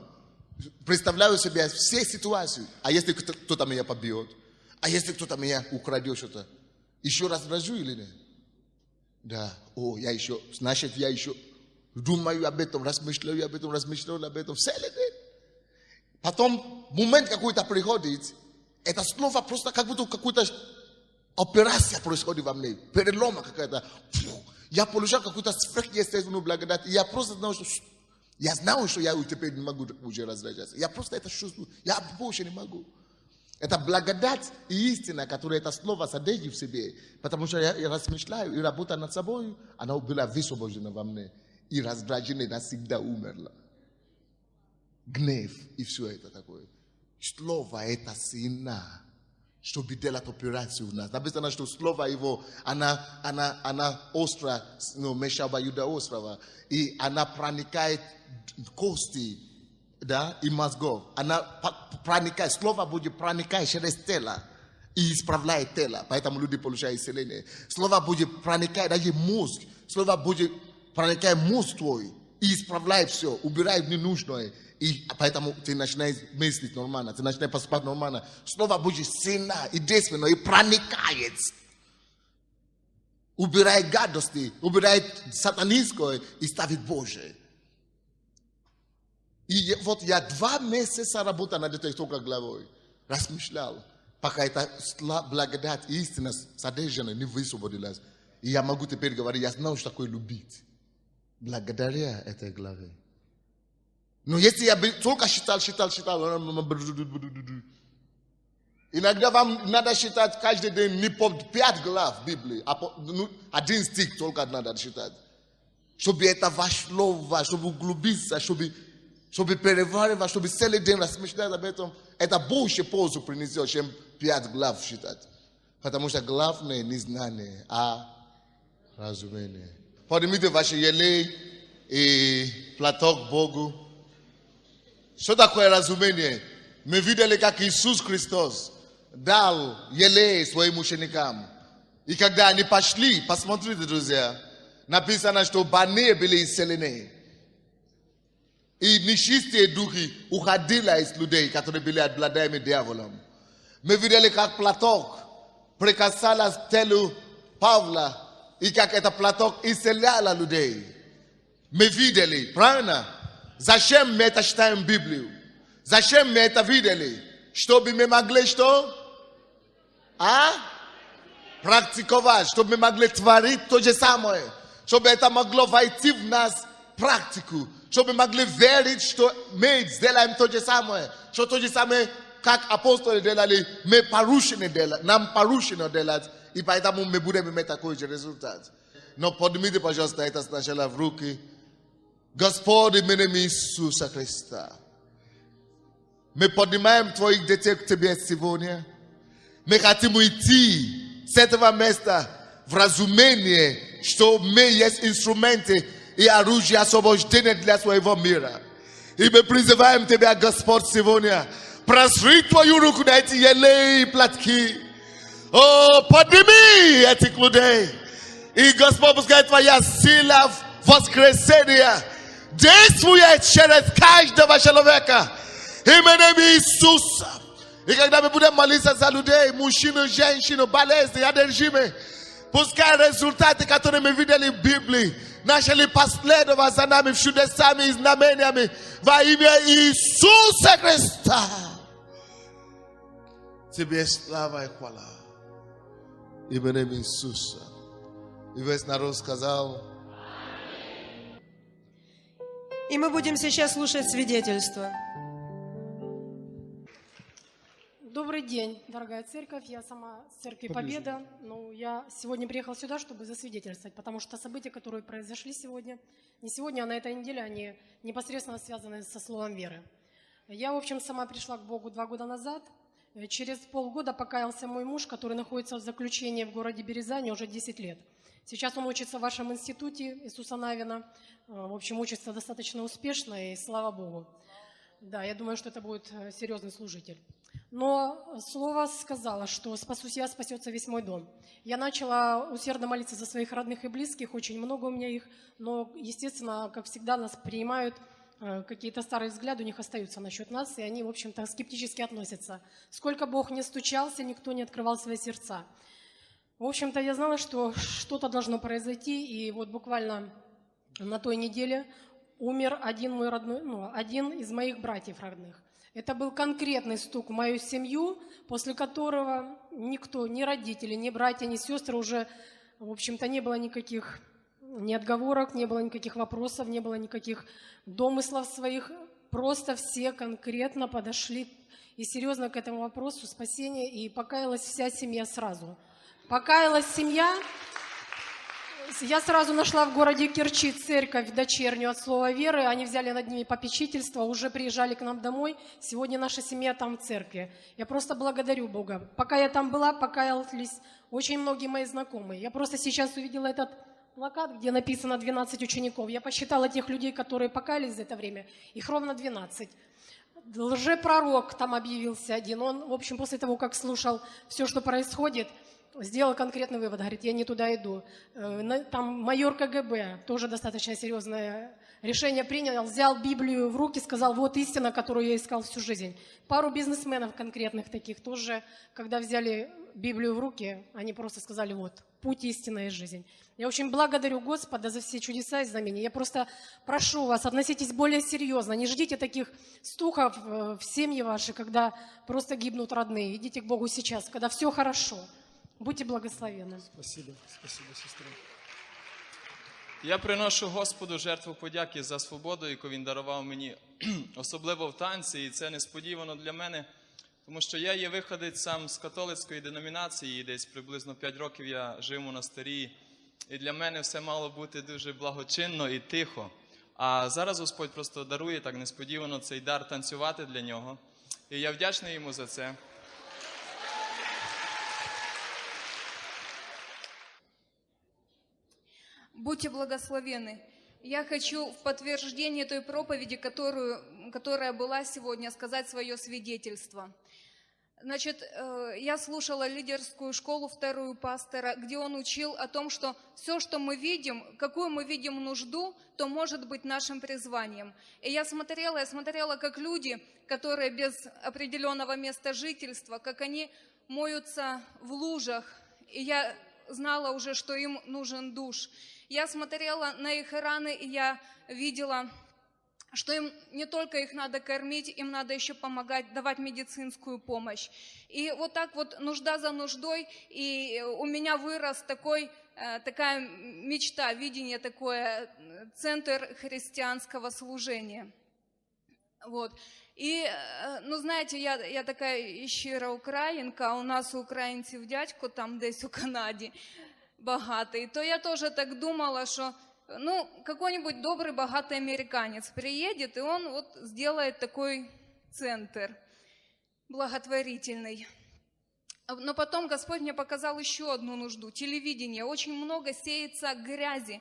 представляю себе все ситуации. А если кто-то меня побьет? А если кто-то меня украдет что-то? Еще раздражу или нет? Да, значит, я еще думаю об этом, размышляю об этом, целый день. Потом момент какой-то приходит, это снова просто как будто какая-то операция происходит во мне, перелома какая-то. Я получаю какую-то сверхъестественную благодать, и я просто знаю, что я теперь не могу уже раздражаться. Я просто это чувствую, я больше не могу. Это благодать и истина, которая это слово содержит в себе. Потому что я размышляю и работаю над собой, она была высвобождена во мне. И раздражение навсегда умерла. Гнев и все это такое. Слово это сильно. чтобы делать операцию у нас. Написано, что слово его, она остро, Мешаба Юда острова, и она проникает в кости, да, и мозгов. Она проникает, слово будет проникать через тело и исправляет тело. Поэтому люди получают исцеление. Слово будет проникать даже мозг. Слово будет проникать в мозг твой и исправляет все, убирает ненужное. И поэтому ты начинаешь мыслить нормально, ты начинаешь поступать нормально. Слово будет сильно и действенно, и проникает. Убирает гадости, убирает сатанинское и ставит Божие. И вот я 2 месяца работал над этой только главой. Размышлял, пока эта благодать и истина содержана не высвободилась. И я могу теперь говорить, я знаю, что такое любить. Благодаря этой главе. Но если я только считал, иногда вам надо считать каждый день не по 5 глав Библии, а 1 стих только надо считать. Чтобы это вошло, чтобы углубиться, чтобы переваривать, чтобы целый день размышлять об этом. Это больше пользу принесет, чем 5 глав считать. Потому что главное не знание, а разумение. Поднимите ваши елей и платок Богу. Что такое разумение? Мы видели, как Иисус Христос дал елей своим ученикам. И когда они пошли, посмотрите, друзья, написано, что больные были исцелены. И нечистые духи уходили из людей, которые были обладаемы дьяволом. Мы видели, как платок прикасалась к телу Павла, и как этот платок исцелял людей. Мы видели, правильно? Зачем мы это читаем Библию? Зачем мы это видели? Чтобы мы могли что? Практиковать, чтобы мы могли творить то же самое. Чтобы это могло войти в нас практику. Чтобы мы могли верить, что мы сделаем то же самое. Что то же самое, как апостолы делали, мы поручены делать, нам поручено делать. И поэтому мы будем иметь такой же результат. Но поднимите, пожалуйста, это сначала в руки. Господь, именем Иисуса Христа, мы поднимаем твоих детей к тебе сегодня. Мы хотим уйти с этого места в разумение, что мы есть инструменты и оружие освобождения для своего мира. И мы призываем тебя, Господь, сегодня, просри твою руку на эти елей и платки. О, подними этих людей. И, Господь, пускай твоя сила воскресения действует через каждого человека. Именем Иисуса. И когда мы будем молиться за людей, мужчину, женщину, болезни, одержимые, пускай результаты, которые мы видели в Библии, начали последовать за нами чудесами и знамениями во имя Иисуса Христа. Тебе слава и хвала. Именем Иисуса. И весь народ сказал. И мы будем сейчас слушать свидетельство. Добрый день, дорогая церковь. Я сама с церкви Победа. Но я сегодня приехала сюда, чтобы засвидетельствовать, потому что события, которые произошли сегодня, не сегодня, а на этой неделе, они непосредственно связаны со словом веры. Я, в общем, сама пришла к Богу 2 года назад. Через полгода покаялся мой муж, который находится в заключении в городе Березани уже 10 лет. Сейчас он учится в вашем институте Иисуса Навина. В общем, учится достаточно успешно, и слава Богу. Да, я думаю, что это будет серьезный служитель. Но слово сказало, что спасусь я, спасется весь мой дом. Я начала усердно молиться за своих родных и близких, очень много у меня их, но, естественно, как всегда, нас принимают, какие-то старые взгляды у них остаются насчет нас, и они, в общем-то, скептически относятся. Сколько Бог не стучался, никто не открывал свои сердца. В общем-то, я знала, что что-то должно произойти, и вот буквально на той неделе умер один мой родной, один из моих братьев родных. Это был конкретный стук в мою семью, после которого никто, ни родители, ни братья, ни сестры уже, в общем-то, не было никаких ни отговорок, не было никаких вопросов, не было никаких домыслов своих. Просто все конкретно подошли и серьезно к этому вопросу спасения, и покаялась вся семья сразу. Покаялась семья, Я сразу нашла в городе Керчи церковь дочернюю от Слова Веры. Они взяли над ними попечительство, уже приезжали к нам домой. Сегодня наша семья там в церкви. Я просто благодарю Бога. Пока я там была, покаялись очень многие мои знакомые. Я просто сейчас увидела этот плакат, где написано 12 учеников. Я посчитала тех людей, которые покаялись за это время. Их ровно 12. Лжепророк там объявился один. Он, в общем, после того, как слушал все, что происходит, сделал конкретный вывод, говорит, я не туда иду. Там майор КГБ, тоже достаточно серьезное решение принял, взял Библию в руки, сказал, вот истина, которую я искал всю жизнь. Пару бизнесменов конкретных таких тоже, когда взяли Библию в руки, они просто сказали, вот, путь, истина и жизнь. Я очень благодарю Господа за все чудеса и знамения. Я просто прошу вас, относитесь более серьезно, не ждите таких стухов в семьи ваши, когда просто гибнут родные. Идите к Богу сейчас, когда все хорошо. Будьте благословенны. Спасибо, сестра. Я приношу Господу жертву подяки за свободу, яку Він дарував мені, особливо в танці, і це несподівано для мене, тому що я є виходець сам з католицької деномінації, і десь приблизно 5 років я жив в монастирі, і для мене все мало бути дуже благочинно і тихо. А зараз Господь просто дарує так несподівано цей дар танцювати для нього, і я вдячний йому за це. Будьте благословенны. Я хочу в подтверждение той проповеди, которая была сегодня, сказать свое свидетельство. Значит, я слушала лидерскую школу вторую пастора, где он учил о том, что все, что мы видим, какую мы видим нужду, то может быть нашим призванием. И я смотрела, как люди, которые без определенного места жительства, как они моются в лужах, и я знала уже, что им нужен душ. Я смотрела на их раны, и я видела, что им не только их надо кормить, им надо еще помогать, давать медицинскую помощь. И вот так вот нужда за нуждой, и у меня вырос такая мечта, видение такое, центр христианского служения. Вот. І, ну, знаєте, я така щира українка, а у нас у українців дядько там десь у Канаді багатий, то я тоже так думала, что, ну, какой-нибудь добрый, богатый американец приедет, и он вот сделает такой центр благотворительный. Но потом Господь мне показал еще одну нужду – телевидение. Очень много сеется грязи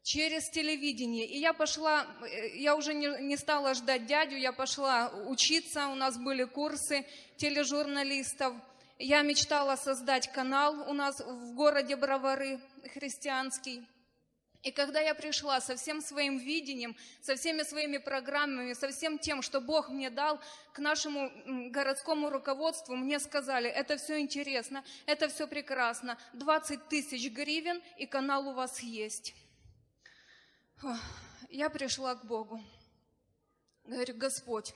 через телевидение. И я уже не стала ждать дядю, я пошла учиться, у нас были курсы тележурналистов. Я мечтала создать канал у нас в городе Бровары, христианский. И когда я пришла со всем своим видением, со всеми своими программами, со всем тем, что Бог мне дал, к нашему городскому руководству, мне сказали, это все интересно, это все прекрасно, 20 тысяч гривен и канал у вас есть. Я пришла к Богу. Говорю, Господь,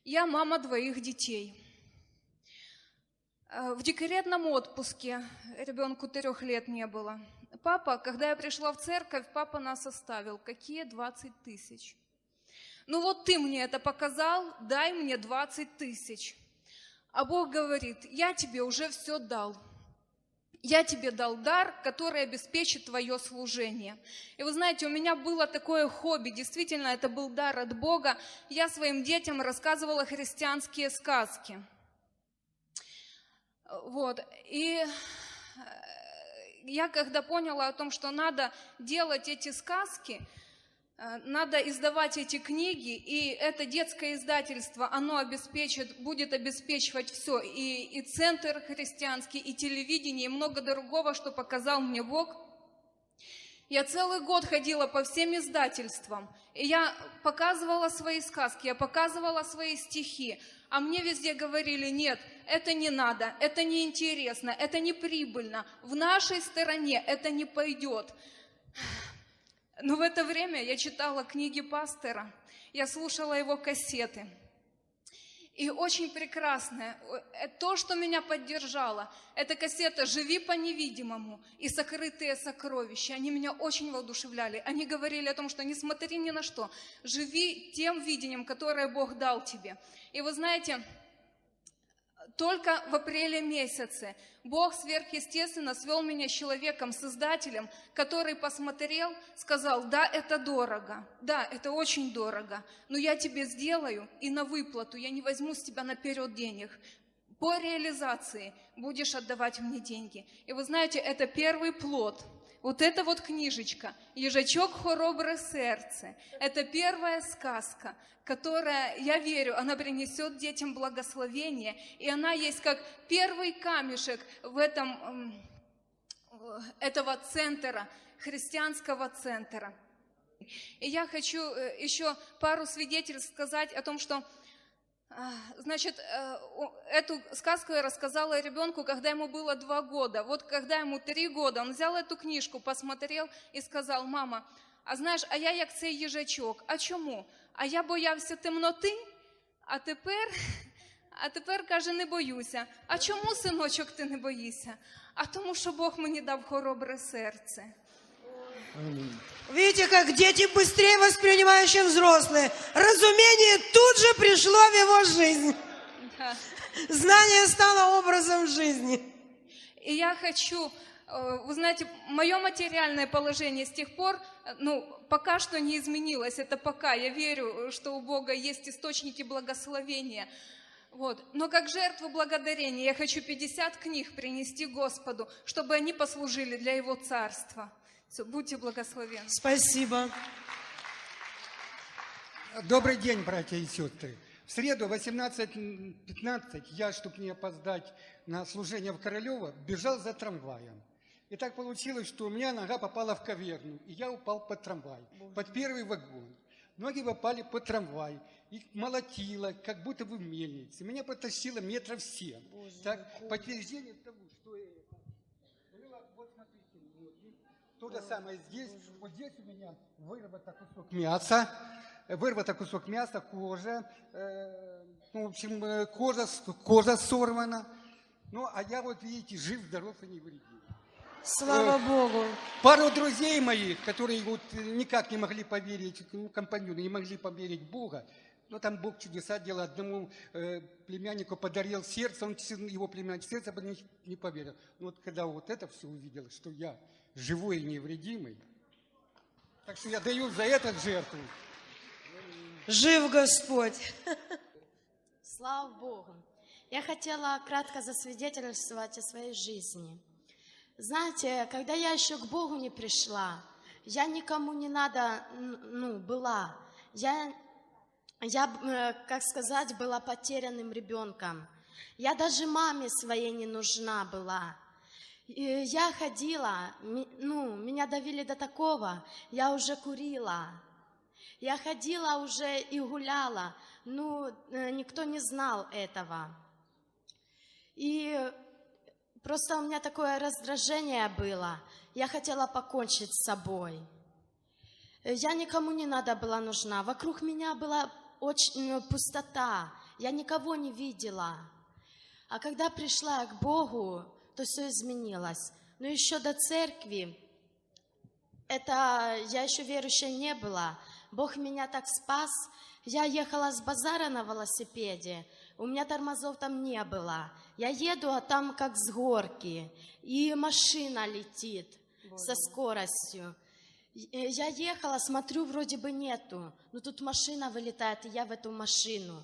я мама 2 детей. В декретном отпуске, ребенку 3 лет не было. Папа, когда я пришла в церковь, папа нас оставил. Какие 20 тысяч? Ну вот ты мне это показал, дай мне 20 тысяч. А Бог говорит, я тебе уже все дал. Я тебе дал дар, который обеспечит твое служение. И вы знаете, у меня было такое хобби, действительно, это был дар от Бога. Я своим детям рассказывала христианские сказки. Вот. И я когда поняла о том, что надо делать эти сказки, надо издавать эти книги, и это детское издательство, оно будет обеспечивать все, и центр христианский, и телевидение, и много другого, что показал мне Бог. Я целый год ходила по всем издательствам, и я показывала свои сказки, я показывала свои стихи, а мне везде говорили, нет, это не надо, это неинтересно, это не прибыльно, в нашей стороне это не пойдет. Но в это время я читала книги пастора, я слушала его кассеты. И очень прекрасное, то, что меня поддержало, это кассета «Живи по невидимому» и «Сокрытые сокровища». Они меня очень воодушевляли. Они говорили о том, что не смотри ни на что, живи тем видением, которое Бог дал тебе. И вы знаете, только в апреле месяце Бог сверхъестественно свел меня с человеком, создателем, который посмотрел, сказал: да, это дорого, да, это очень дорого, но я тебе сделаю и на выплату, я не возьму с тебя наперед денег. По реализации будешь отдавать мне деньги. И вы знаете, это первый плод. Вот эта вот книжечка «Їжачок хоробре сердце» – это первая сказка, которая, я верю, она принесет детям благословение, и она есть как первый камешек в этого центра, христианского центра. И я хочу еще пару свидетельств сказать о том, что, значит, эту сказку я рассказала ребенку, когда ему было 2 года. Вот когда ему 3 года, он взял эту книжку, посмотрел и сказал: мама, а знаєш, а я як цей їжачок. А чому? А я боявся темноти, а тепер, каже, не боюся. А чому, синочок, ти не боїшся? А тому, що Бог мені дав хоробре серце. Видите, как дети быстрее воспринимают, чем взрослые. Разумение тут же пришло в его жизнь. Да. Знание стало образом жизни. И я хочу, вы знаете, мое материальное положение с тех пор, пока что не изменилось. Это пока. Я верю, что у Бога есть источники благословения. Вот. Но как жертву благодарения я хочу 50 книг принести Господу, чтобы они послужили для Его Царства. Все, будьте благословенны. Спасибо. Добрый день, братья и сестры. В среду 18:15 я, чтобы не опоздать на служение в Королево, бежал за трамваем. И так получилось, что у меня нога попала в каверну, и я упал под трамвай, под первый вагон. Ноги попали под трамвай, их молотило, как будто бы в мельнице. Меня потащило 7 метров. Так, подтверждение того, что это. Вот смотрите, ноги. То же самое здесь. Вот здесь у меня вырвато кусок мяса, кожа. В общем, кожа сорвана. Ну, а я вот, видите, жив, здоров и невредим. Слава Богу. Пару друзей моих, которые вот никак не могли поверить, компаньоны, не могли поверить в Бога, но там Бог чудеса делал. Одному племяннику подарил сердце, он его племянник сердце не поверил. Но вот когда вот это все увидел, что я живой и невредимый, так что я даю за это жертву. Жив Господь. Слава Богу. Я хотела кратко засвидетельствовать о своей жизни. Знаете, когда я еще к Богу не пришла, я никому не надо, была. Я, как сказать, была потерянным ребенком. Я даже маме своей не нужна была. И я ходила, меня довели до такого, я уже курила. Я ходила уже и гуляла, никто не знал этого. И просто у меня такое раздражение было. Я хотела покончить с собой. Я никому не надо была нужна. Вокруг меня была очень пустота. Я никого не видела. А когда пришла к Богу, то все изменилось. Но еще до церкви, я еще верующей не была. Бог меня так спас. Я ехала с базара на велосипеде. У меня тормозов там не было. Я еду, а там как с горки. И машина летит со скоростью. Я ехала, смотрю, вроде бы нету. Но тут машина вылетает, и я в эту машину.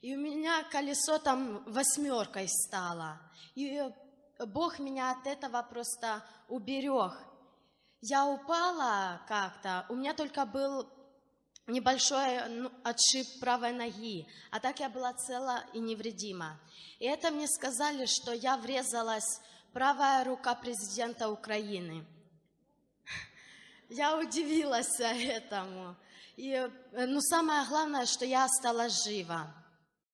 И у меня колесо там 8 стало. И Бог меня от этого просто уберег. Я упала как-то. У меня только был небольшой отшиб правой ноги, а так я была цела и невредима. И это мне сказали, что я врезалась в правая рука президента Украины. Я удивилась этому. И, самое главное, что я осталась жива.